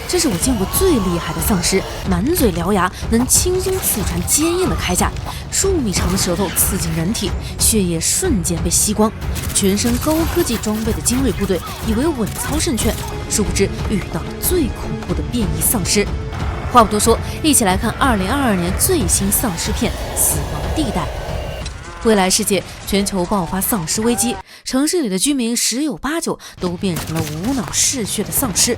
这是我见过最厉害的丧尸，满嘴獠牙，能轻松刺穿坚硬的铠甲，数米长的舌头刺进人体，血液瞬间被吸光。全身高科技装备的精锐部队以为稳操胜券，殊不知遇到了最恐怖的变异丧尸。话不多说，一起来看2022年最新丧尸片《死亡地带》。未来世界全球爆发丧尸危机，城市里的居民十有八九都变成了无脑嗜血的丧尸。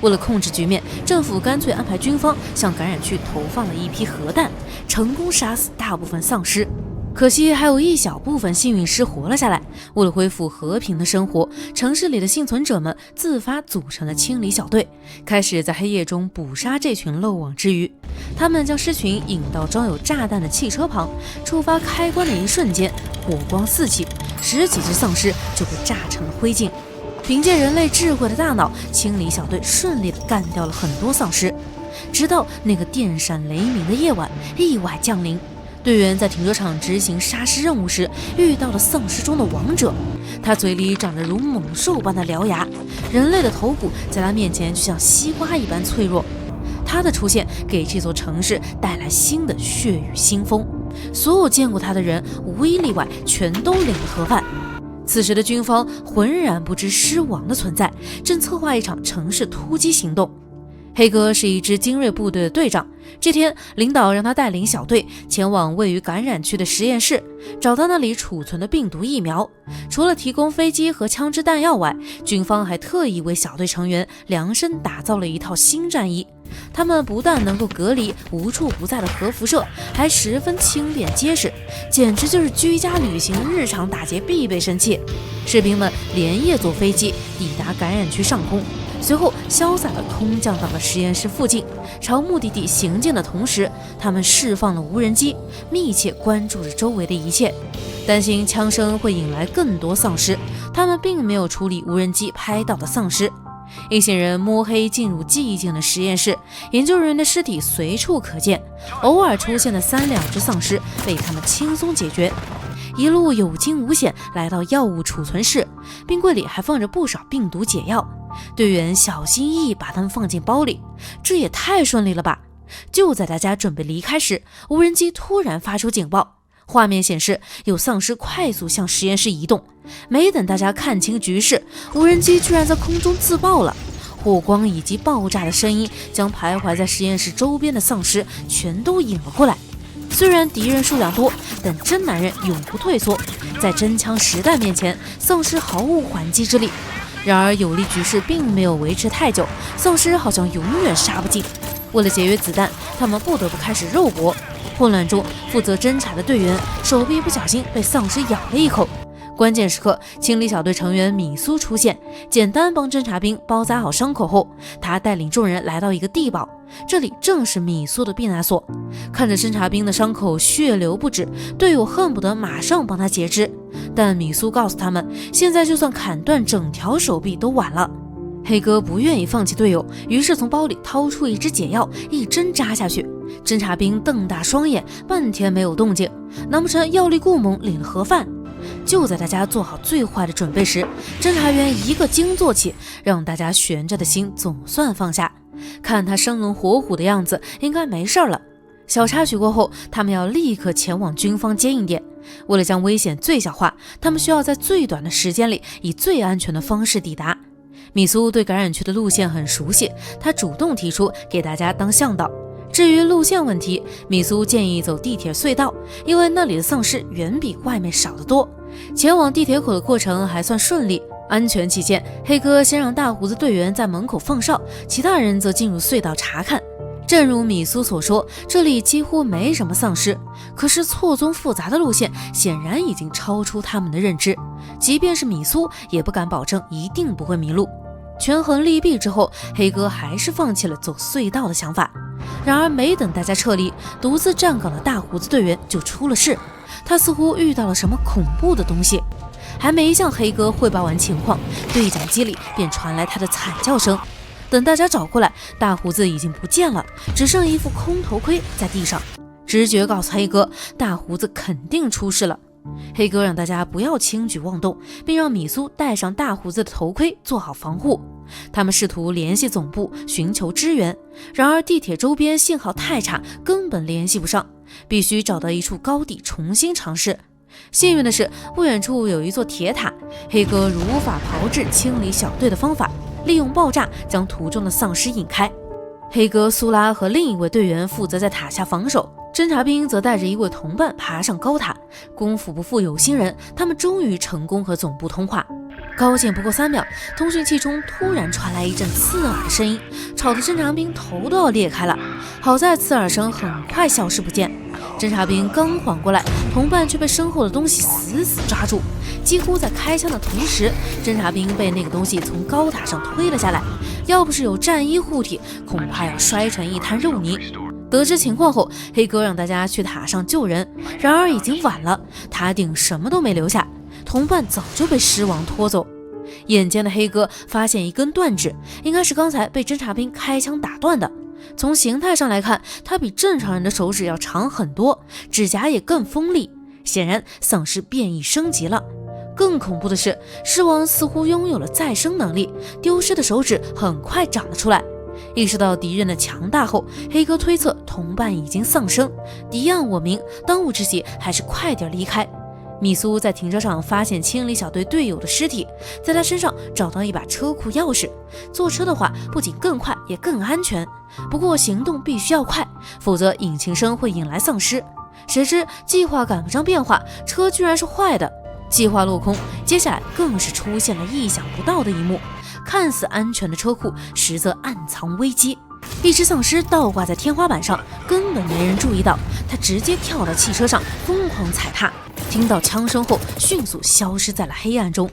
为了控制局面，政府干脆安排军方向感染区投放了一批核弹，成功杀死大部分丧尸。可惜还有一小部分幸运尸活了下来。为了恢复和平的生活，城市里的幸存者们自发组成了清理小队，开始在黑夜中捕杀这群漏网之鱼。他们将尸群引到装有炸弹的汽车旁，触发开关的一瞬间，火光四起，10几只丧尸就被炸成了灰烬。凭借人类智慧的大脑，清理小队顺利地干掉了很多丧尸。直到那个电闪雷鸣的夜晚，意外降临。队员在停车场执行杀尸任务时，遇到了丧尸中的王者。他嘴里长着如猛兽般的獠牙，人类的头骨在他面前就像西瓜一般脆弱。他的出现给这座城市带来新的血雨腥风，所有见过他的人无一例外全都领了盒饭。此时的军方浑然不知尸王的存在，正策划一场城市突击行动。黑哥是一支精锐部队的队长，这天领导让他带领小队前往位于感染区的实验室，找到那里储存的病毒疫苗。除了提供飞机和枪支弹药外，军方还特意为小队成员量身打造了一套新战衣。他们不但能够隔离无处不在的核辐射，还十分轻便结实，简直就是居家旅行日常打劫必备神器。士兵们连夜坐飞机抵达感染区上空，随后潇洒地空降到了实验室附近，朝目的地行进的同时，他们释放了无人机，密切关注着周围的一切。担心枪声会引来更多丧尸，他们并没有处理无人机拍到的丧尸。一行人摸黑进入寂静的实验室，研究人员的尸体随处可见，偶尔出现的3两只丧尸被他们轻松解决。一路有惊无险来到药物储存室，冰柜里还放着不少病毒解药，队员小心翼翼把它们放进包里，这也太顺利了吧！就在大家准备离开时，无人机突然发出警报，画面显示有丧尸快速向实验室移动。没等大家看清局势，无人机居然在空中自爆了，火光以及爆炸的声音将徘徊在实验室周边的丧尸全都引了过来。虽然敌人数量多，但真男人永不退缩，在真枪实弹面前，丧尸毫无还击之力。然而有利局势并没有维持太久，丧尸好像永远杀不尽。为了节约子弹，他们不得不开始肉搏。混乱中，负责侦查的队员手臂不小心被丧尸咬了一口。关键时刻，清理小队成员米苏出现，简单帮侦察兵包扎好伤口后，他带领众人来到一个地堡，这里正是米苏的避难所。看着侦察兵的伤口血流不止，队友恨不得马上帮他截肢，但米苏告诉他们，现在就算砍断整条手臂都晚了。黑哥不愿意放弃队友，于是从包里掏出一支解药，一针扎下去。侦察兵瞪大双眼，半天没有动静，难不成药力过猛领了盒饭？就在大家做好最坏的准备时，侦察员一个惊坐起，让大家悬着的心总算放下。看他生龙活虎的样子，应该没事了。小插曲过后，他们要立刻前往军方接应点。为了将危险最小化，他们需要在最短的时间里以最安全的方式抵达。米苏对感染区的路线很熟悉，他主动提出给大家当向导。至于路线问题，米苏建议走地铁隧道，因为那里的丧尸远比外面少得多。前往地铁口的过程还算顺利，安全起见，黑哥先让大胡子队员在门口放哨，其他人则进入隧道查看。正如米苏所说，这里几乎没什么丧尸，可是错综复杂的路线显然已经超出他们的认知，即便是米苏也不敢保证一定不会迷路。权衡利弊之后，黑哥还是放弃了走隧道的想法。然而没等大家撤离，独自站岗的大胡子队员就出了事，他似乎遇到了什么恐怖的东西。还没向黑哥汇报完情况，对讲机里便传来他的惨叫声。等大家找过来，大胡子已经不见了，只剩一副空头盔在地上。直觉告诉黑哥，大胡子肯定出事了。黑哥让大家不要轻举妄动，并让米苏戴上大胡子的头盔做好防护。他们试图联系总部寻求支援，然而地铁周边信号太差，根本联系不上，必须找到一处高地重新尝试。幸运的是，不远处有一座铁塔，黑哥如法炮制清理小队的方法，利用爆炸将途中的丧尸引开。黑哥、苏拉和另一位队员负责在塔下防守，侦察兵则带着一位同伴爬上高塔。功夫不负有心人，他们终于成功和总部通话。高见不过3秒，通讯器中突然传来一阵刺耳的声音，吵得侦察兵头都要裂开了。好在刺耳声很快消失不见，侦察兵刚缓过来，同伴却被身后的东西死死抓住。几乎在开枪的同时，侦察兵被那个东西从高塔上推了下来，要不是有战衣护体，恐怕要摔成一滩肉泥。得知情况后，黑哥让大家去塔上救人，然而已经晚了，塔顶什么都没留下，同伴早就被尸王拖走。眼尖的黑哥发现一根断指，应该是刚才被侦察兵开枪打断的。从形态上来看，它比正常人的手指要长很多，指甲也更锋利，显然丧尸变异升级了。更恐怖的是，尸王似乎拥有了再生能力，丢失的手指很快长了出来。意识到敌人的强大后，黑哥推测同伴已经丧生，敌暗我明，当务之急还是快点离开。米苏在停车场发现清理小队队友的尸体，在他身上找到一把车库钥匙。坐车的话，不仅更快，也更安全。不过行动必须要快，否则引擎声会引来丧尸。谁知计划赶不上变化，车居然是坏的。计划落空，接下来更是出现了意想不到的一幕。看似安全的车库，实则暗藏危机。一只丧尸倒挂在天花板上，根本没人注意到，他直接跳到汽车上，疯狂踩踏。听到枪声后，迅速消失在了黑暗中。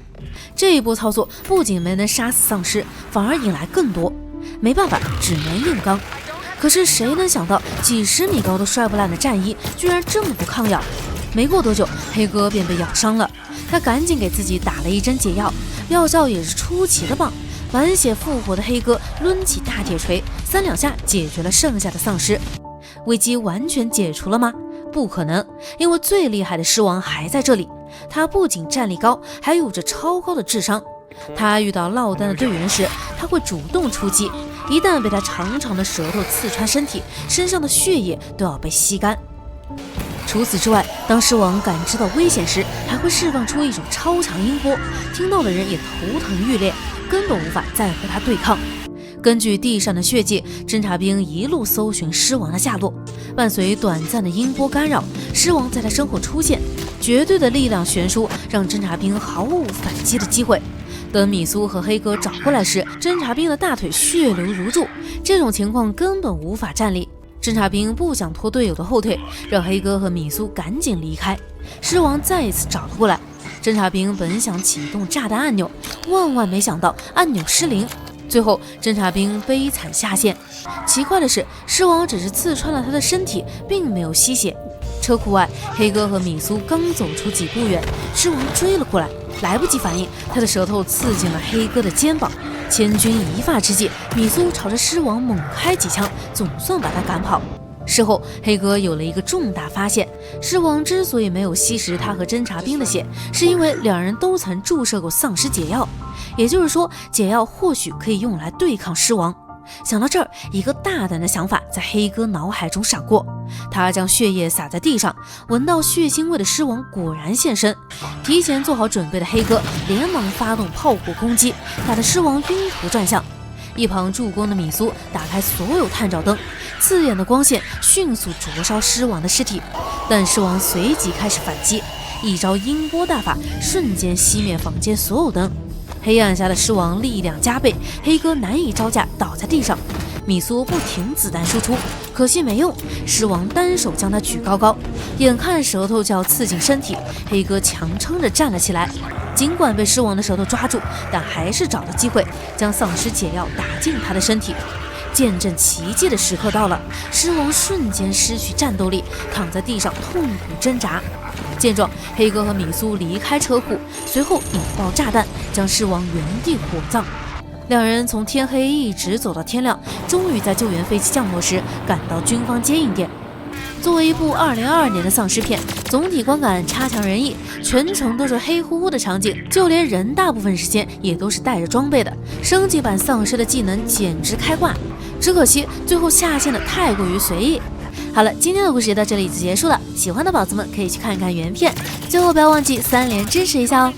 这一波操作不仅没能杀死丧尸，反而引来更多。没办法，只能硬刚。可是谁能想到，几10米高都摔不烂的战衣，居然这么不抗咬。没过多久，黑哥便被咬伤了。他赶紧给自己打了一针解药，药效也是出奇的棒。满血复活的黑哥抡起大铁锤，3两下解决了剩下的丧尸。危机完全解除了吗？不可能，因为最厉害的尸王还在这里。他不仅战力高，还有着超高的智商。他遇到落单的队员时，他会主动出击，一旦被他长长的舌头刺穿身体，身上的血液都要被吸干。除此之外，当尸王感知到危险时，还会释放出一种超强音波，听到的人也头疼欲裂，根本无法再和他对抗。根据地上的血迹，侦察兵一路搜寻尸王的下落，伴随短暂的音波干扰，尸王在他身后出现，绝对的力量悬殊让侦察兵毫无反击的机会。等米苏和黑哥找过来时，侦察兵的大腿血流如注，这种情况根本无法站立。侦察兵不想拖队友的后腿，让黑哥和米苏赶紧离开。尸王再一次找了过来，侦察兵本想启动炸弹按钮，万万没想到按钮失灵。最后侦察兵悲惨下线。奇怪的是，尸王只是刺穿了他的身体，并没有吸血。车库外，黑哥和米苏刚走出几步远，尸王追了过来，来不及反应，他的舌头刺进了黑哥的肩膀。千钧一发之际，米苏朝着尸王猛开几枪，总算把他赶跑。事后，黑哥有了一个重大发现：尸王之所以没有吸食他和侦察兵的血，是因为两人都曾注射过丧尸解药，也就是说，解药或许可以用来对抗尸王。想到这儿，一个大胆的想法在黑哥脑海中闪过。他将血液洒在地上，闻到血腥味的尸王果然现身。提前做好准备的黑哥连忙发动炮火攻击，打得尸王晕头转向。一旁助攻的米苏打开所有探照灯，刺眼的光线迅速灼烧尸王的尸体，但尸王随即开始反击，一招音波大法瞬间熄灭房间所有灯。黑暗下的尸王力量加倍，黑哥难以招架，倒在地上。米苏不停子弹输出，可惜没用，尸王单手将他举高高，眼看舌头就要刺进身体，黑哥强撑着站了起来。尽管被尸王的舌头抓住，但还是找到机会将丧尸解药打进他的身体。见证奇迹的时刻到了，尸王瞬间失去战斗力，躺在地上痛苦挣扎。见状，黑哥和米苏离开车库，随后引爆炸弹，将尸王原地火葬。两人从天黑一直走到天亮，终于在救援飞机降落时赶到军方接应点。作为一部2022年的丧尸片，总体观感差强人意，全程都是黑乎乎的场景，就连人大部分时间也都是带着装备的。升级版丧尸的技能简直开挂，只可惜最后下线的太过于随意。好了，今天的故事就到这里就结束了，喜欢的宝子们可以去看看原片，最后不要忘记3连支持一下哦。